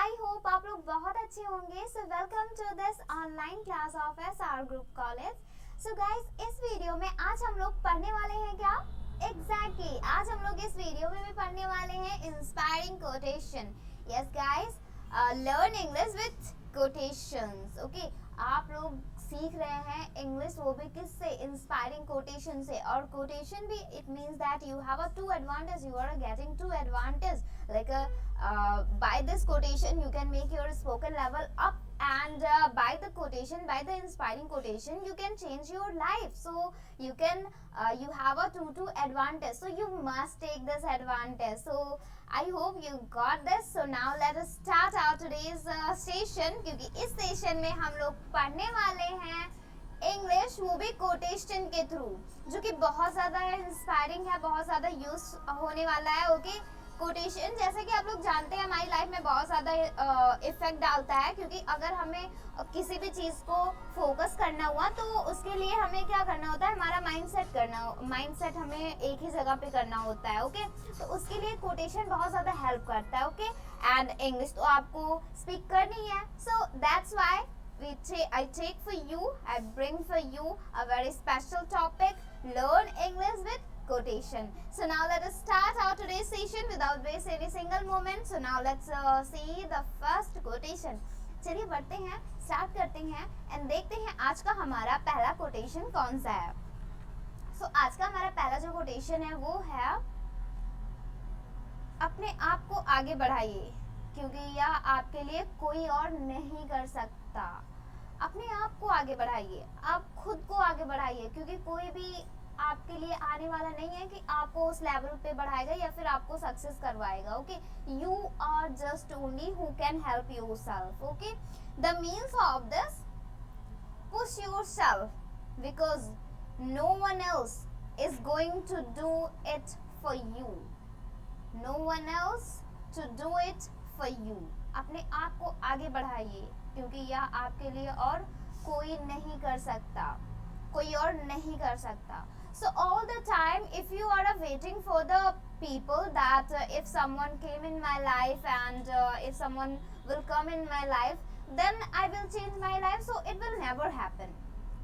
I hope आप लोग बहुत अच्छे होंगे। So welcome to this online class of SR group college. So guys, इस वीडियो में आज हम लोग पढ़ने वाले हैं क्या? एग्जैक्टली आज हम लोग इस वीडियो में भी पढ़ने वाले हैं inspiring quotation. Yes guys, learn English with quotations. Okay, आप लोग सीख रहे हैं इंग्लिश, वो भी किससे? इंस्पायरिंग कोटेशन से। और कोटेशन भी it means that you have a two advantage, you are getting two advantage like by this quotation you can make your spoken level up, and by the quotation, by the inspiring quotation, you can change your life. So you can you have a two advantage, so you must take this advantage. So I hope you got this. So now let us start our today's session, क्योंकि इस session में हम लोग पढ़ने वाले हैं English, वो भी कोटेशन के थ्रू, जो कि बहुत ज़्यादा इंस्पायरिंग है, बहुत ज़्यादा यूज होने वाला है। ओके, कोटेशन जैसे कि आप लोग जानते हैं हमारी लाइफ में बहुत ज़्यादा इफेक्ट डालता है, क्योंकि अगर हमें किसी भी चीज़ को फोकस करना हुआ तो उसके लिए हमें क्या करना होता है, हमारा माइंडसेट हमें एक ही जगह पे करना होता है। ओके, तो उसके लिए कोटेशन बहुत ज़्यादा हेल्प करता है। ओके, एंड इंग्लिश तो आपको स्पीक करनी है, so that's why I take for you, I bring for you a very special topic, learn English with quotation. So now let us start our today's session without waste any single moment. So now let's see the first quotation. चलिए बढ़ते हैं, start करते हैं and देखते हैं आज का हमारा पहला कोटेशन कौन सा है। So आज का हमारा पहला जो कोटेशन है वो है, अपने आप को आगे बढ़ाइए क्योंकि यह आपके लिए कोई और नहीं कर सकता। अपने आप को आगे बढ़ाइए, आप खुद को आगे बढ़ाइए, क्योंकि कोई भी आपके लिए आने वाला नहीं है कि आपको उस लेवल पे बढ़ाएगा या फिर आपको सक्सेस करवाएगा। Okay, you are just only who can help yourself. Okay, the means of this, push yourself because no one else is going to do it for you. No one else to do it for you. अपने आप को आगे बढ़ाइए क्योंकि यह आपके लिए और कोई नहीं कर सकता, कोई और नहीं कर सकता। So all the time if you are waiting for the people that if someone came in my life and if someone will come in my life then I will change my life, so it will never happen.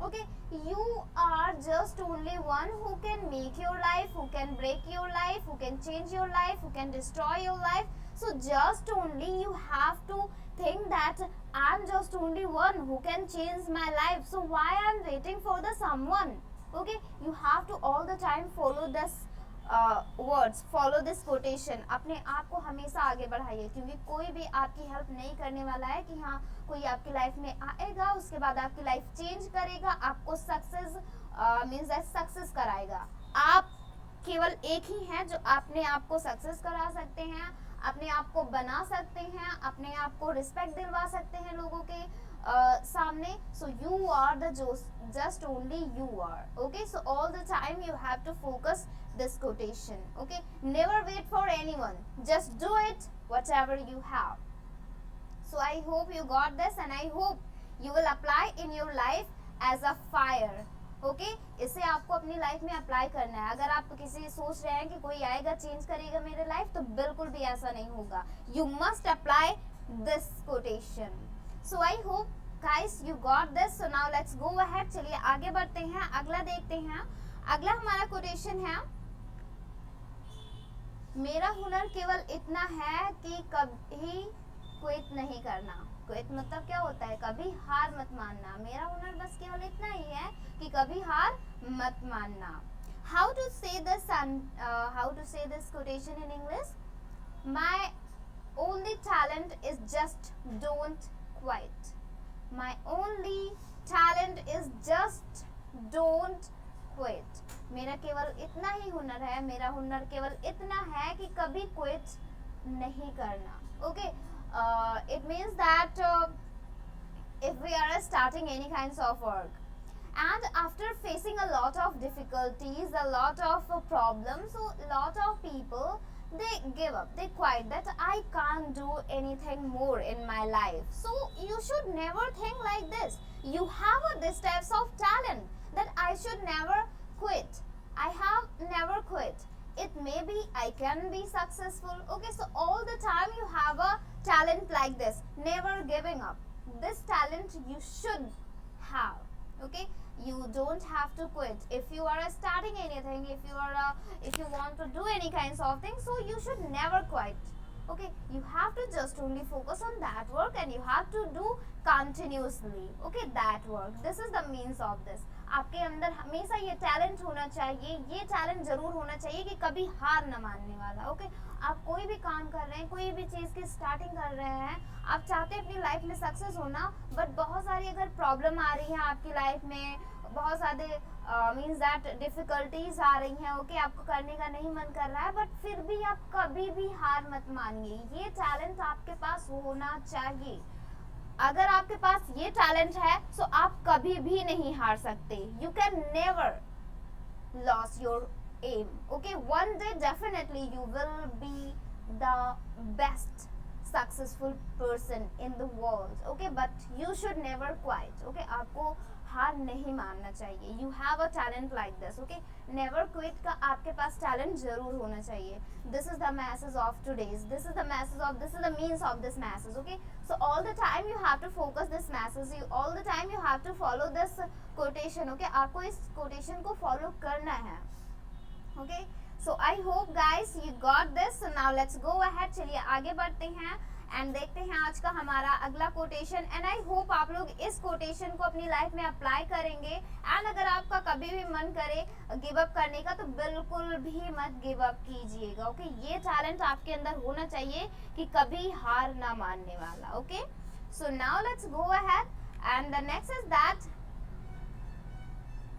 Okay, you are just only one who can make your life, who can break your life, who can change your life, who can destroy your life. So just only you have to think that I'm just only one who can change my life, so why I'm waiting for the someone. Okay, you have to all the time follow this words, follow this quotation. अपने आप को हमेशा आगे बढ़ाइए क्योंकि कोई भी आपकी हेल्प नहीं करने वाला है कि हाँ कोई आपकी लाइफ में आएगा उसके बाद आपकी लाइफ चेंज करेगा, आपको सक्सेस मीन्स दैट सक्सेस कराएगा। आप केवल एक ही हैं जो अपने आप को सक्सेस करा सकते हैं, अपने आप को बना सकते हैं, अपने आप को रिस्पेक्ट दिलवा सकते हैं लोगों के सामने। So you are the just only you are. Okay, so all the time you have to focus this quotation. Okay, never wait for anyone, just do it whatever you have. So I hope you got this and I hope you will apply in your life as a fire. Okay, इसे आपको अपनी life में apply करना है। अगर आप किसी सोच रहे हैं कि कोई आएगा चेंज करेगा मेरे लाइफ, तो बिल्कुल भी ऐसा नहीं होगा। You must apply this quotation. So I hope guys you got this. So now let's go ahead, चलिए आगे बढ़ते हैं, अगला देखते हैं। अगला हमारा कोटेशन है, मेरा हुनर केवल इतना है कि कभी क्विट नहीं करना। क्विट मतलब क्या होता है? कभी हार मत मानना। मेरा हुनर बस केवल इतना ही है कि कभी हार मत मानना। How to say this and how to say this quotation in English? My only talent is just don't quit. My only talent is just don't quit. मेरा केवल इतना ही हुनर है, मेरा हुनर केवल इतना है कि कभी क्विट नहीं करना। Okay, it means that if we are starting any kinds of work and after facing a lot of difficulties, a lot of problems, so a lot of people they give up, they quit, that I can't do anything more in my life. So you should never think like this. You have this types of talent that I should never quit. I have never quit. It may be I can be successful. Okay, so all the time you have a talent like this, never giving up. This talent you should have. Okay, you don't have to quit if you are starting anything, if you want to do any kinds of things, so you should never quit. Okay, you have to just only focus on that work and you have to do continuously. Okay, that work, this is the means of this. आपके अंदर हमेशा ये talent होना चाहिए, ये talent जरूर होना चाहिए कि कभी हार न मानने वाला. ओके, आप कोई भी काम कर रहे हैं, कोई भी चीज़ की स्टार्टिंग कर रहे हैं, आप चाहते हैं अपनी लाइफ में सक्सेस होना, बट बहुत सारी अगर प्रॉब्लम आ रही है आपकी लाइफ में, बहुत सारे मीन्स दैट डिफिकल्टीज आ रही हैं, ओके, आपको करने का नहीं मन कर रहा है, बट फिर भी आप कभी भी हार मत मानिए. ये टैलेंट आपके पास होना चाहिए. अगर आपके पास ये टैलेंट है तो आप कभी भी नहीं हार सकते. You can never loss your aim. Okay, one day definitely you will be the best successful person in the world. Okay, but you should never quit. Okay, आपको हार नहीं मानना चाहिए. You have a talent like this. Okay, never quit का आपके पास talent जरूर होना चाहिए. This is the message of today's. This is the message of, this is the means of this message. Okay, so all the time you have to focus this message. You all the time you have to follow this quotation. Okay, आपको इस quotation को follow करना है. Okay, so I hope guys you got this. So now let's go ahead. चलिए आगे बढ़ते हैं and देखते हैं आज का हमारा अगला कोटेशन. एंड आई होप आप लोग इस कोटेशन को अपनी लाइफ में अप्लाई करेंगे. एंड अगर आपका कभी भी मन करे गिव अप करने का तो बिल्कुल भी मत गिव अप कीजिएगा. ओके, ये टैलेंट आपके अंदर होना चाहिए कि कभी हार ना मानने वाला. Okay, so now let's go ahead and the next is that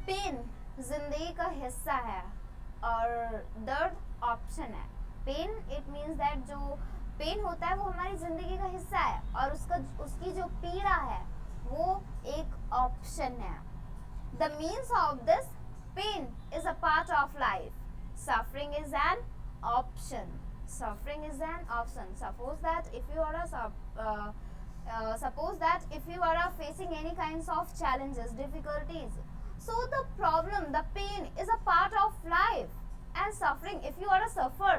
pain जिंदगी का हिस्सा है और दर्द ऑप्शन है. पेन इट मीन्स दैट जो पेन होता है वो हमारी जिंदगी का हिस्सा है और उसकी जो पीड़ा है वो एक ऑप्शन है. The means of this pain is a part of life. Suffering is an option. Suffering is an option. Suppose that if you are facing any kinds of challenges, difficulties, so the problem, the pain is a part of life. And suffering, if you are a suffer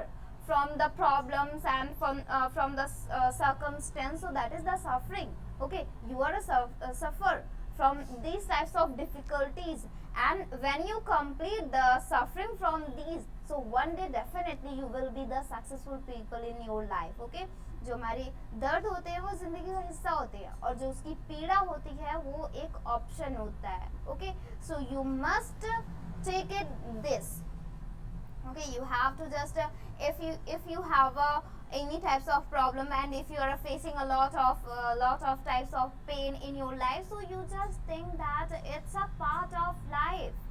from the problems and from the circumstance, so that is the suffering. Okay, you are a suffer from these types of difficulties, and when you complete the suffering from these, so one day definitely you will be the successful people in your life. Okay, जो हमारे दर्द होते हैं वो जिंदगी का हिस्सा होते हैं और जो उसकी पीड़ा होती है वो एक ऑप्शन होता है. Okay, so you must take it this. Okay, you have to just if you have any types of problem and if you are facing a lot of types of pain in your life, so you just think that it's a part of life.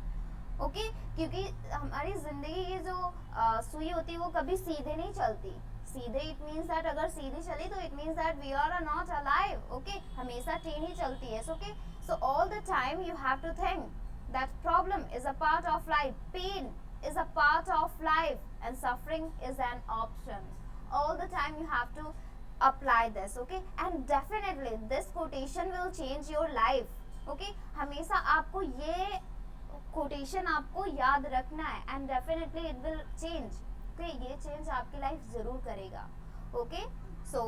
Okay, क्योंकि हमारी जिंदगी की जो सुई होती है वो कभी सीधे नहीं चलती. सीधे इट मीन्स दैट अगर सीधी चली तो it means that we are not alive. Okay, हमेशा टेढ़ी चलती है. Okay, so all the time you have to think that problem is a part of life, pain is a part of life, and suffering is an option. All the time you have to apply this. Okay, and definitely this quotation will change your life. Okay, हमेशा आपको ये quotation आपको याद रखना है and definitely it will change. Okay, ये change आपकी life जरूर करेगा. Okay, so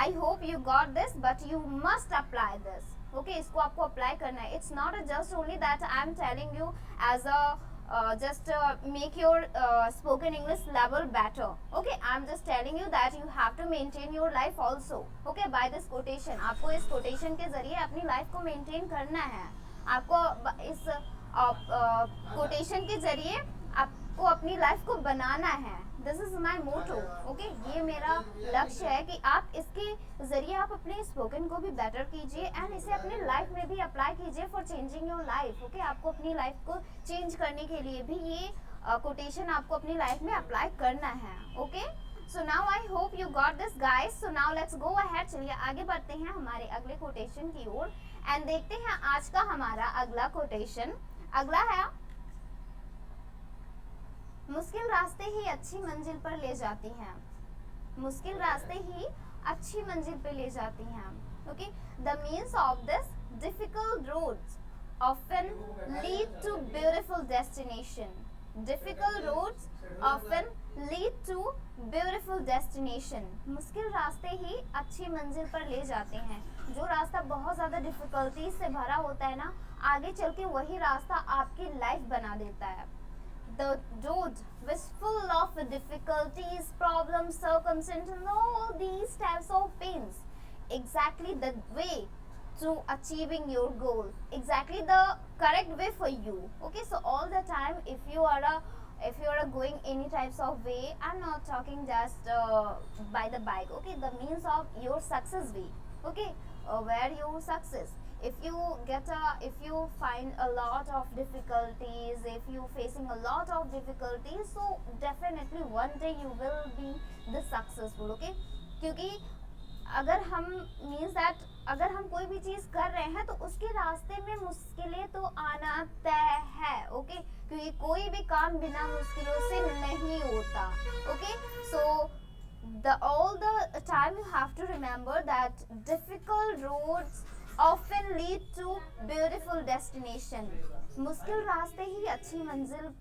I hope you got this, but you must apply this. Okay, इसको आपको apply करना है. It's not just only that I am telling you as a just make your spoken English level better. Okay, I'm just telling you that you have to maintain your life also. Okay, by this quotation, आपको इस quotation के जरिए अपनी life को maintain करना है. आपको इस quotation के जरिए आपको अपनी life को बनाना है. This is my motto. Okay, ये मेरा लक्ष्य है कि आप इसके जरिए आप अपने स्पोकन को भी बेटर कीजिए एंड इसे अपने लाइफ में भी अप्लाई कीजिए for changing your life. Okay, आपको अपनी लाइफ को चेंज करने के लिए भी ये कोटेशन आपको अपनी लाइफ में अप्लाई करना है. Okay, so now I hope you got this guys. So now let's go ahead. चलिए आगे बढ़ते हैं हमारे अगले कोटेशन की ओर एंड देखते हैं आज का हमारा अगला कोटेशन. अगला है मुश्किल रास्ते ही अच्छी मंजिल पर ले जाती हैं. मुश्किल रास्ते ही अच्छी मंजिल पर ले जाती हैं. Okay, the means of this difficult roads often lead to beautiful destination. Difficult roads often lead to beautiful destination. मुश्किल रास्ते ही अच्छी मंजिल पर ले जाते हैं. जो रास्ता बहुत ज़्यादा डिफिकल्टी से भरा होता है ना, आगे चल के वही रास्ता आपकी लाइफ बना देता है. The road was full of difficulties, problems, circumstances, and all these types of pains. Exactly the way to achieving your goal. Exactly the correct way for you. Okay, so all the time, if you are going any types of way, I'm not talking just by the bike. Okay, the means of your success way. Okay, where you success. If you find a lot of difficulties, if you facing a lot of difficulties, so definitely one day you will be the successful. Okay, क्योंकि अगर हम कोई भी चीज कर रहे हैं तो उसके रास्ते में मुश्किलें तो आना तय है. ओके, क्योंकि कोई भी काम बिना मुश्किलों से नहीं होता. Okay, so all the time you have to remember that difficult roads often lead to beautiful destination. मुश्किल रास्ते ही अच्छी मंजिल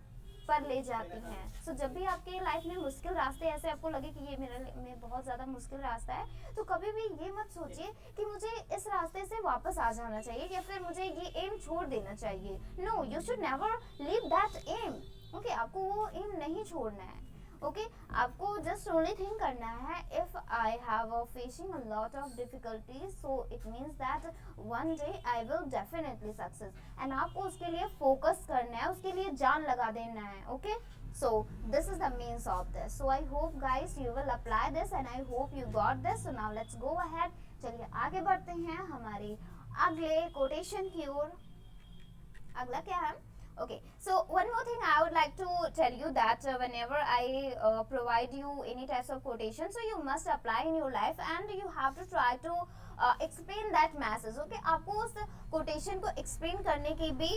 पर ले जाती हैं. सो जब भी आपके लाइफ में मुश्किल रास्ते ऐसे आपको लगे कि ये मेरे में बहुत ज़्यादा मुश्किल रास्ता है, तो कभी भी ये मत सोचिए कि मुझे इस रास्ते से वापस आ जाना चाहिए या फिर मुझे ये एम छोड़ देना चाहिए. No, you should never leave that aim. Okay, आपको वो एम नहीं छोड़ना है. ओके, आपको जस्ट ओनली थिंग करना है, if I have facing a lot of difficulties, so it means that one day I will definitely success. And आपको उसके लिए फोकस करना है, उसके लिए जान लगा देना है. Okay, so this is the means of this. So I hope guys you will apply this and I hope you got this. So now let's go ahead. चलिए आगे बढ़ते हैं हमारे अगले कोटेशन की ओर. अगला क्या है? Okay, so one more thing I would like to tell you that whenever I provide you any types of quotation, so you must apply in your life and you have to try to explain that message. Okay, आपको उस quotation को explain करने की भी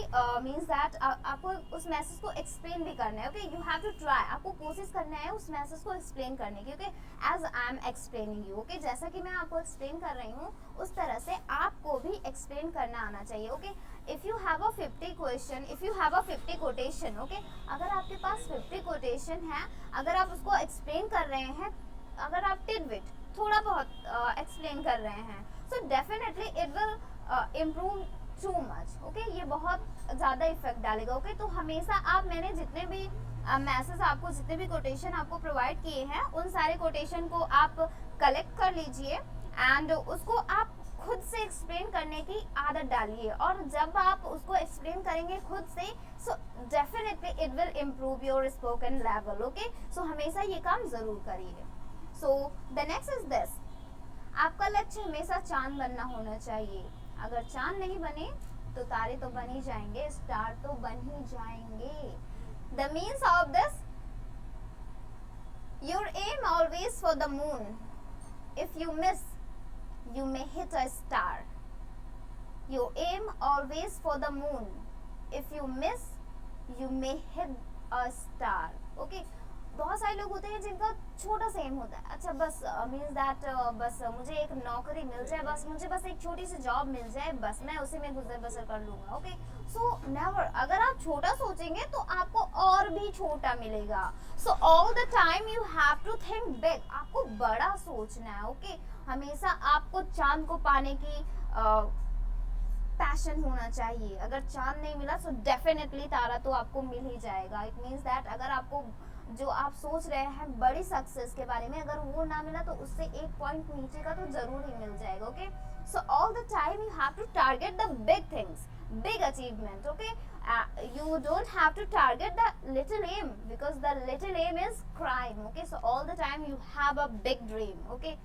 means that आपको उस message को explain भी करना है. Okay, you have to try. आपको कोशिश करना है उस message को explain करने की. Okay, as I am explaining you. Okay, जैसा कि मैं आपको explain कर रही हूँ उस तरह से आपको भी explain करना आना चाहिए. Okay, if you have a 50 question, if you have a 50 quotation, okay, अगर आपके पास 50 quotation है, अगर आप उसको explain कर रहे हैं, अगर आप tidbit थोड़ा बहुत explain कर रहे हैं, so definitely it will improve too much. Okay, ये बहुत ज़्यादा इफेक्ट डालेगा. Okay, तो हमेशा आप, मैंने जितने भी मैसेज आपको, जितने भी कोटेशन आपको प्रोवाइड किए हैं, उन सारे कोटेशन को आप कलेक्ट कर लीजिए एंड उसको आप खुद से एक्सप्लेन करने की आदत डालिए. और जब आप उसको एक्सप्लेन करेंगे खुद से, so definitely it will improve your spoken level. Okay, so हमेशा ये काम ज़रूर करिए. So the next is this. आपका लक्ष्य हमेशा चांद बनना होना चाहिए. अगर चांद नहीं बने तो तारे तो बन ही जाएंगे, स्टार तो बन ही जाएंगे. The means of this, your am always for the moon. If you miss, you may hit a star. You aim always for the moon. If you miss, you may hit a star. Okay, बहुत सारे लोग होते हैं जिनका छोटा सा M होता है. अच्छा, बस मीन्स दैट बस मुझे एक नौकरी मिल जाए, बस मुझे बस एक छोटी सी जॉब मिल जाए, बस मैं उसी में गुजर बसर कर लूँगा. Okay, so never. अगर आप छोटा सोचेंगे तो आपको और भी छोटा मिलेगा. So all the time you have to think big. आपको बड़ा सोचना है. ओके, हमेशा आपको चांद को पाने की पैशन होना चाहिए. अगर चांद नहीं मिला तो डेफिनेटली तारा तो आपको मिल ही जाएगा. इट मीन्स दैट अगर आपको जो आप सोच रहे हैं बड़ी सक्सेस के बारे में, अगर वो ना मिला तो उससे एक पॉइंट नीचे का तो जरूर ही मिल जाएगा. Okay, so all the time you have to target the big things, big achievement. Okay, you don't have to target the little aim because the little aim is crime. Okay, so all the time you have a big dream. Okay,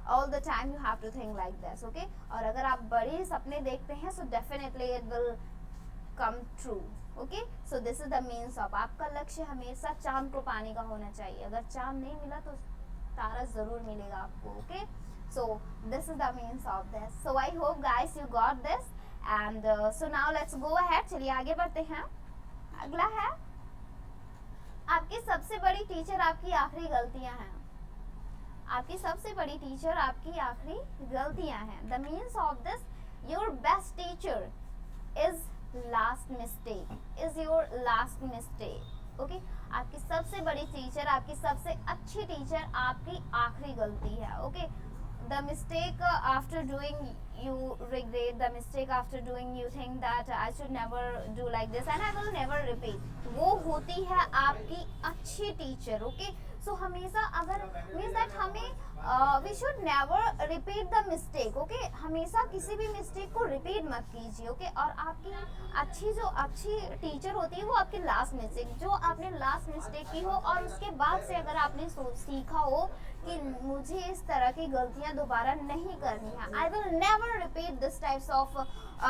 all the time you have to think like this. Okay, और अगर आप बड़े सपने देखते हैं so definitely it will come true. Okay, so this is the means of, आपका लक्ष्य हमेशा चांद को पाने का होना चाहिए. अगर चांद नहीं मिला तो तारा जरूर मिलेगा आपको. Okay, so this is the means of this. So I hope guys you got this. And so now let's go ahead. चलिए आगे बढ़ते हैं. अगला है, आपकी सबसे बड़ी टीचर आपकी आखिरी गलतियां हैं. आपकी सबसे बड़ी टीचर आपकी आखिरी गलतियां हैं. The means of this, your best teacher is last mistake, is your last mistake. Okay, आपकी सबसे बड़ी टीचर, आपकी सबसे अच्छी टीचर आपकी आखिरी गलती है. Okay, the mistake after doing you regret, the mistake after doing you think that I should never do like this and I will never repeat, वो होती है आपकी अच्छी टीचर. ओके, सो हमेशा अगर मीन्स दैट हमें we should never repeat the mistake. Okay, हमेशा किसी भी मिस्टेक को रिपीट मत कीजिए. ओके, और आपकी जो अच्छी टीचर होती है वो आपकी लास्ट मिस्टेक, जो आपने लास्ट मिस्टेक की हो और उसके बाद से अगर आपने सीखा हो कि मुझे इस तरह की गलतियां दोबारा नहीं करनी है, आई will never repeat this types of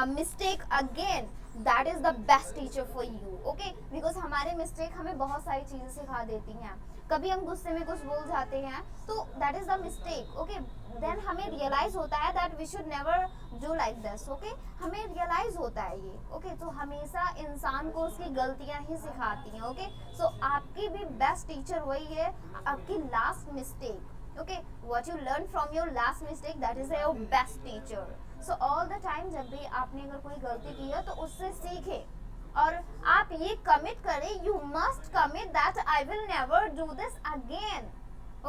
mistake again, that is the best teacher for you. Okay, because हमारे मिस्टेक हमें बहुत सारी चीजें सिखा देती हैं. कभी हम गुस्से में कुछ बोल जाते हैं तो that is the mistake. Okay, then हमें रियलाइज होता है that we should never do like this. Okay, हमें रियलाइज होता है ये. ओके, तो हमेशा इंसान को उसकी गलतियां ही सिखाती हैं. ओके, सो आपकी भी बेस्ट टीचर वही है आपकी last mistake. Okay, what you learn from your last mistake, that is your best teacher. So all the time जब भी आपने अगर कोई गलती की है तो उससे सीखे और आप ये कमिट करें, you must commit that I will never do this again.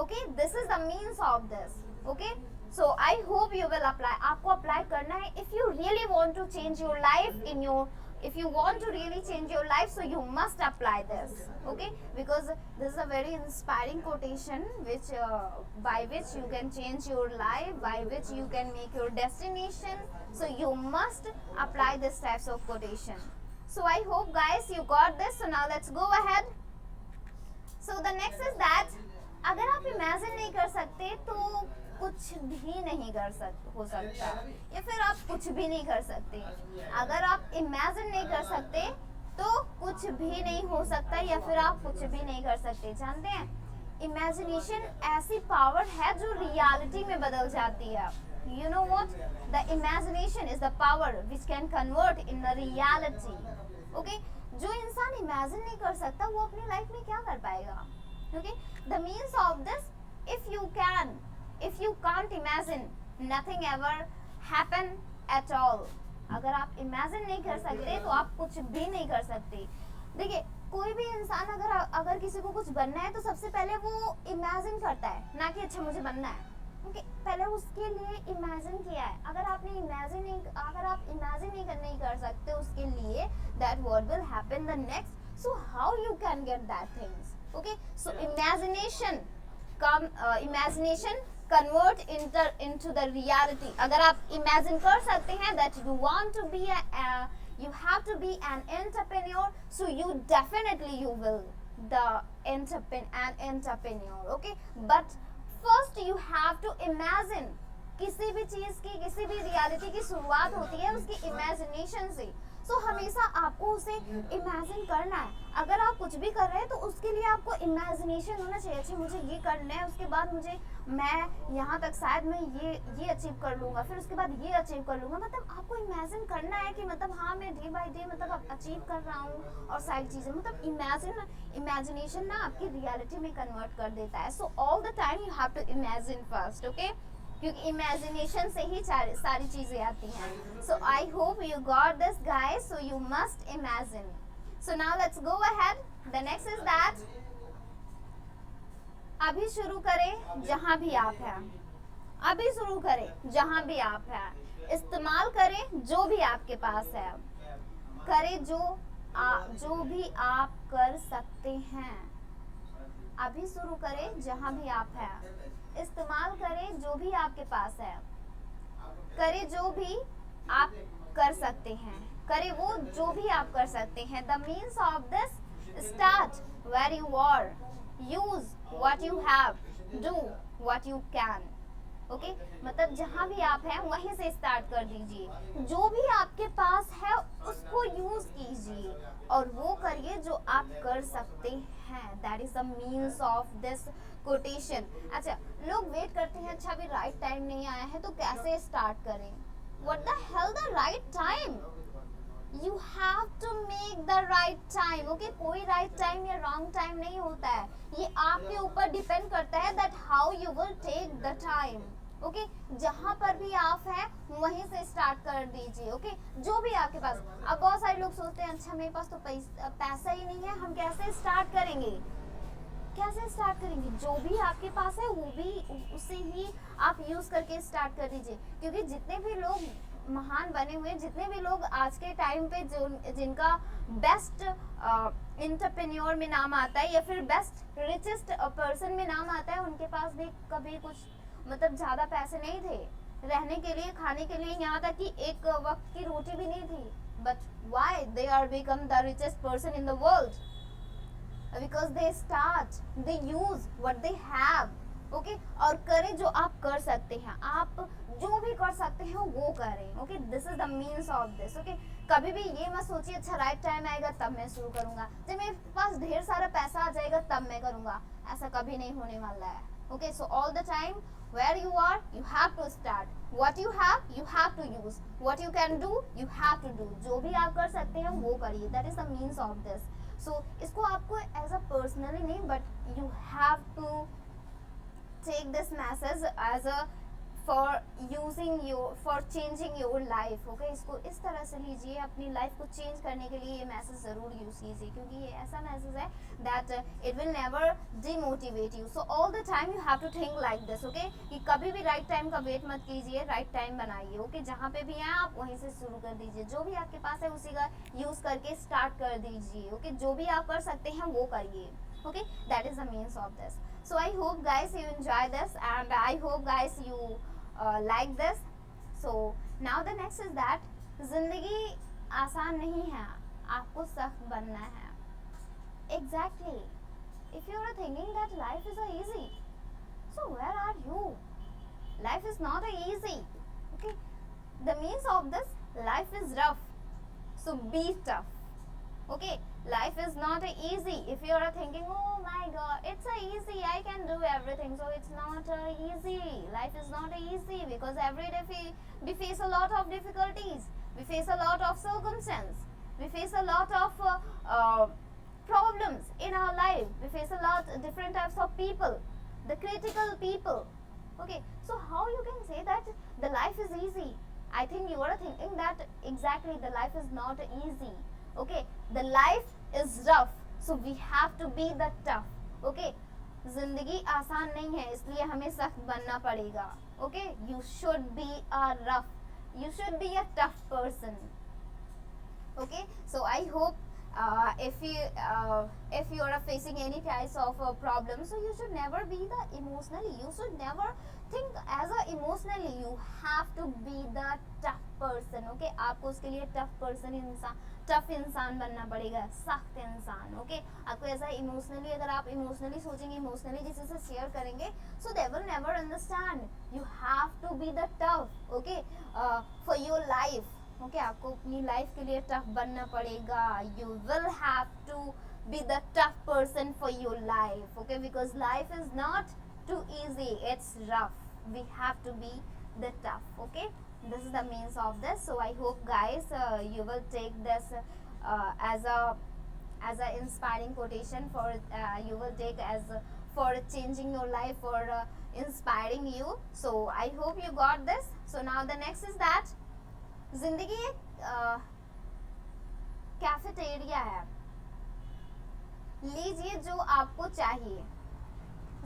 Okay, this is the means of this. Okay, so I hope you will apply. आपको अप्लाई करना है if you really want to change your life in your, if you want to really change your life, so you must apply this. Okay, because this is a very inspiring quotation which by which you can change your life, by which you can make your destination. So you must apply this types of quotation. So I hope guys you got this. So now let's go ahead. So the next is that अगर आप imagine नहीं कर सकते तो कुछ भी नहीं हो सकता, या फिर आप कुछ भी नहीं कर सकते. अगर आप इमेजिन नहीं कर सकते तो कुछ भी नहीं हो सकता, या फिर आप कुछ भी नहीं कर सकते. जानते हैं, इमेजिनेशन ऐसी पावर है जो रियलिटी में बदल जाती है. You know what, the imagination is the power which can convert in the reality. Okay, जो इंसान इमेजिन नहीं कर सकता वो अपनी लाइफ में क्या कर पाएगा. Okay, the means of this, if you can't imagine, nothing ever happen at all. अगर आप इमेजिन नहीं कर सकते तो आप कुछ भी नहीं कर सकते. देखिए, कोई भी इंसान अगर किसी को कुछ बनना है तो सबसे पहले वो इमेजिन करता है, ना कि अच्छा मुझे बनना है. ओके, पहले उसके लिए इमेजिन किया है. अगर आप इमेजिन नहीं कर सकते उसके लिए that what will happen the next, so how you can get that things. Okay, so imagination convert into the reality. अगर आप imagine कर सकते हैं that you want to be you have to be an entrepreneur, so you definitely you will an entrepreneur. Okay, but first you have to imagine. किसी भी चीज की, किसी भी रियलिटी की शुरुआत होती है उसकी इमेजिनेशन से. सो हमेशा आपको उसे इमेजिन करना है. अगर आप कुछ भी कर रहे हैं तो उसके लिए आपको इमेजिनेशन होना चाहिए. अच्छा मुझे ये करना है, उसके बाद मैं यहाँ तक शायद मैं ये अचीव कर लूँगा, फिर उसके बाद ये अचीव कर लूँगा. मतलब आपको इमेजिन करना है कि मतलब हाँ मैं डे बाय डे मतलब अचीव कर रहा हूँ और सारी चीज़ें. मतलब इमेजिनेशन ना आपकी रियलिटी में कन्वर्ट कर देता है. So all the time you have to imagine first. Okay, क्योंकि इमेजिनेशन से ही सारी चीजें आती हैं. So I hope you got this guys. So you must imagine. So now let's go ahead. The next is that अभी शुरू करें जहां भी आप हैं. अभी शुरू करें जहां भी आप हैं. इस्तेमाल करें जो भी आपके पास है. करें जो भी आप कर सकते हैं. अभी शुरू करें जहां भी आप हैं. इस्तेमाल करें जो भी आपके पास है. करें जो भी आप कर सकते हैं. करें वो जो भी आप कर सकते हैं. The means of this, start where you are, use what you have, do what you can. Okay, मतलब जहां भी आप हैं वहीं से स्टार्ट कर दीजिए. जो भी आपके पास है उसको यूज कीजिए और वो करिए जो आप कर सकते हैं. That is the means of this quotation. अच्छा, लोग वेट करते हैं अच्छा अभी राइट टाइम नहीं आया है तो कैसे स्टार्ट करें. What the hell the right time. You have to make the right time. Okay, कोई राइट टाइम या रॉन्ग टाइम नहीं होता है. ये आपके ऊपर डिपेंड करता है that how you will take the time. Okay जहां पर भी आप हैं वहीं से स्टार्ट कर दीजिए। ओके जो भी आपके पास, अब बहुत सारे लोग सोचते हैं अच्छा मेरे पास तो पैसा ही नहीं है, हम कैसे स्टार्ट करेंगे, कैसे स्टार्ट करेंगे? जो भी आपके पास है वो भी उसे ही आप यूज करके स्टार्ट कर दीजिए। क्योंकि जितने भी लोग महान बने हुए, जितने भी लोग आज के टाइम पे जो जिनका बेस्ट इंटरप्रेन्योर में नाम आता है या फिर बेस्ट रिचेस्ट पर्सन में नाम आता है, उनके पास भी कभी कुछ मतलब ज्यादा पैसे नहीं थे रहने के लिए, खाने के लिए, यहाँ तक कि एक वक्त की रोटी भी नहीं थी। But why they are become the richest person in the world? Because they start, they use what they have. Okay और करें जो आप कर सकते हैं, आप जो भी कर सकते हैं वो करें। Okay this is the means of this. Okay कभी भी ये मत सोचिए अच्छा राइट टाइम आएगा तब मैं शुरू करूंगा, जब मेरे पास ढेर सारा पैसा आ जाएगा तब मैं करूंगा, ऐसा कभी नहीं होने वाला है। Okay so all the time where you are you have to start, what you have to use, what you can do you have to do। जो भी आप कर सकते हैं वो करिए, that is the means of this। so इसको आपको एज अ पर्सनली नहीं, but you have to take this message as a for using your for changing your life. Okay इसको इस तरह से लीजिए, अपनी लाइफ को चेंज करने के लिए ये मैसेज जरूर यूज कीजिए, क्योंकि ये ऐसा मैसेज है that it will never demotivate you. So all the time you have to think like this. Okay कि कभी भी राइट टाइम का वेट मत कीजिए, राइट टाइम बनाइए। ओके जहाँ पे भी हैं आप वहीं से शुरू कर दीजिए, जो भी आपके पास है उसी का यूज करके स्टार्ट कर दीजिए। ओके जो भी आप कर सकते हैं वो करिए। Okay that is the means of this. So I hope guys you enjoy this, and I hope guys you like this। so now the next is that जिंदगी आसान नहीं है, आपको सख्त बनना है। exactly if you are thinking that life is a easy, so where are you? life is not a easy। okay the means of this, life is rough, so be tough। okay life is not easy। if you are thinking oh my god it's a easy, I can do everything, so it's not easy। life is not easy because every day we face a lot of difficulties, we face a lot of circumstance, we face a lot of problems in our life, we face a lot different types of people, the critical people। okay so how you can say that the life is easy? I think you are thinking that exactly the life is not easy। okay the life is rough, so we have to be the tough। okay जिंदगी आसान नहीं है इसलिए हमें सख्त बनना पड़ेगा। okay you should be a rough, you should be a tough person। okay so I hope if you are facing any types of problem, so you should never be the emotionally, you should never think as a emotionally, you have to be the tough person। okay आपको उसके लिए tough person tough इंसान बनना पड़ेगा, सख्त इंसान। Okay आपको ऐसा इमोशनली, अगर आप इमोशनली सोचेंगे, इमोशनली किसी से शेयर करेंगे, so they will never understand. You have to be the tough okay for your life. Okay आपको अपनी लाइफ के लिए टफ बनना पड़ेगा। You will have to be the tough person for your life. Okay because life is not too easy, it's rough, we have to be the tough। okay this is the means of this। so I hope guys you will take this as a inspiring quotation for you will take as for changing your life, for inspiring you। so I hope you got this। so now the next is that जिंदगी एक cafeteria है, लीजिए जो आपको चाहिए।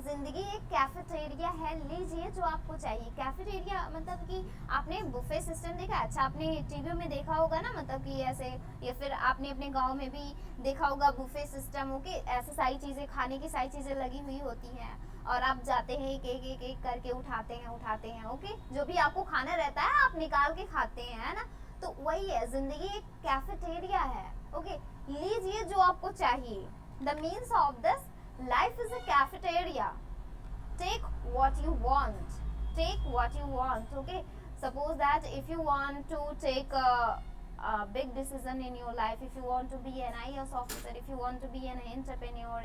जिंदगी एक cafeteria है, लीजिए जो आपको चाहिए। कैफेटेरिया मतलब कि आपने बुफे सिस्टम देखा, अच्छा आपने टीवी में देखा होगा ना, मतलब कि ऐसे, या फिर आपने अपने गांव में भी देखा होगा बुफे सिस्टम। ओके ऐसे सारी चीज़ें, खाने की सारी चीज़ें लगी हुई होती हैं और आप जाते हैं एक एक एक एक करके उठाते हैं। ओके जो भी आपको खाना रहता है आप निकाल के खाते हैं, है ना। तो वही है, जिंदगी एक कैफेटेरिया है। ओके लीजिए जो आपको चाहिए। The means of this, life is a cafeteria, take what you want, take what you want। okay suppose that if you want to take a big decision in your life, if you want to be an IAS officer, if you want to be an entrepreneur,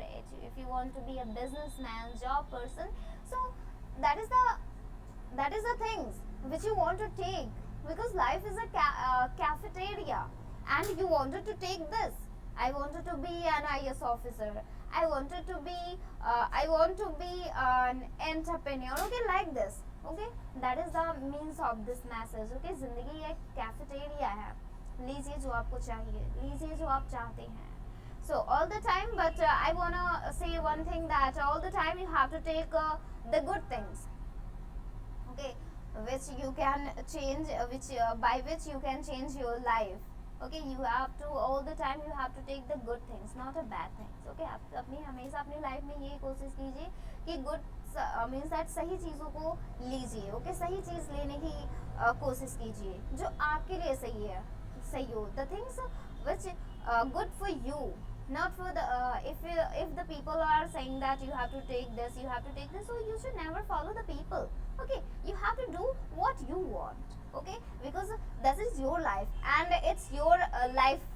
if you want to be a businessman, job person, so that is the things which you want to take, because life is a cafeteria and you wanted to take this। I wanted to be an IAS officer, I want to be an entrepreneur। okay like this, okay that is the means of this message. Okay, जिंदगी एक cafeteria है, लीजिए जो आपको चाहिए, लीजिए जो आप चाहते हैं। So all the time, but I wanna say one thing, that all the time you have to take the good things, okay, which you can change, by which you can change your life. Okay, you have to all the time you have to take the good things, not a bad things. Okay, आप अपनी हमेशा अपनी life में ये कोशिश कीजिए कि good means that सही चीज़ों को लीजिए। ओके, सही चीज़ लेने की कोशिश कीजिए जो आपके लिए सही है, सही हो, the things which good for you, not for the if the people are saying that you have to take this, you have to take this, so you should never follow the people. Okay, you have to do what you want. Okay, because this is your life and it's your life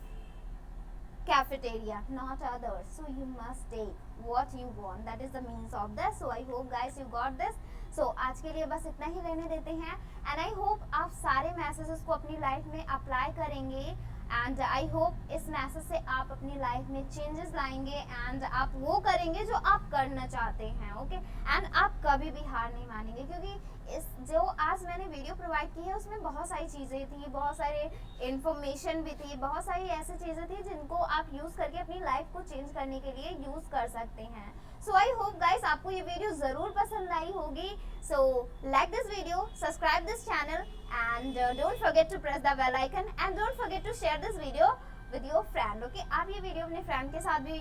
cafeteria, not others, so you must take what you want. That is the means of this. So I hope guys you got this. So आज के लिए बस इतना ही रहने देते हैं, and I hope आप सारे मैसेजेस को अपनी लाइफ में अप्लाई करेंगे, एंड आई होप इस मैसेज से आप अपनी लाइफ में चेंजेस लाएंगे एंड आप वो करेंगे जो आप करना चाहते हैं। ओके, एंड आप कभी भी हार नहीं मानेंगे, क्योंकि इस जो आज मैंने वीडियो प्रोवाइड की है उसमें बहुत सारी चीज़ें थी, बहुत सारे इन्फॉर्मेशन भी थी, बहुत सारी ऐसी चीज़ें थी जिनको आप यूज़ करके अपनी लाइफ को चेंज करने के लिए यूज़ कर सकते हैं। सो आई होप गाइस आपको ये वीडियो ज़रूर पसंद आई होगी। So like this video, subscribe this channel, and don't forget to press the bell icon, and don't forget to share this video with your friend. Okay, आप ये video अपने friend के साथ भी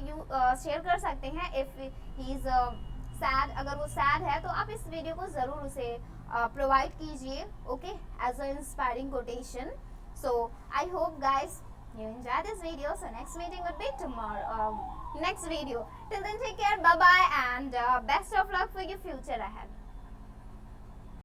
शेयर कर सकते हैं। इफ ही इज सैड, अगर वो सैड है तो आप इस वीडियो को ज़रूर उसे प्रोवाइड कीजिए। Okay, as a inspiring quotation. So I hope guys you enjoy this video. So next meeting would be tomorrow, next video. Till then, take care, bye bye, and best of luck for your future ahead.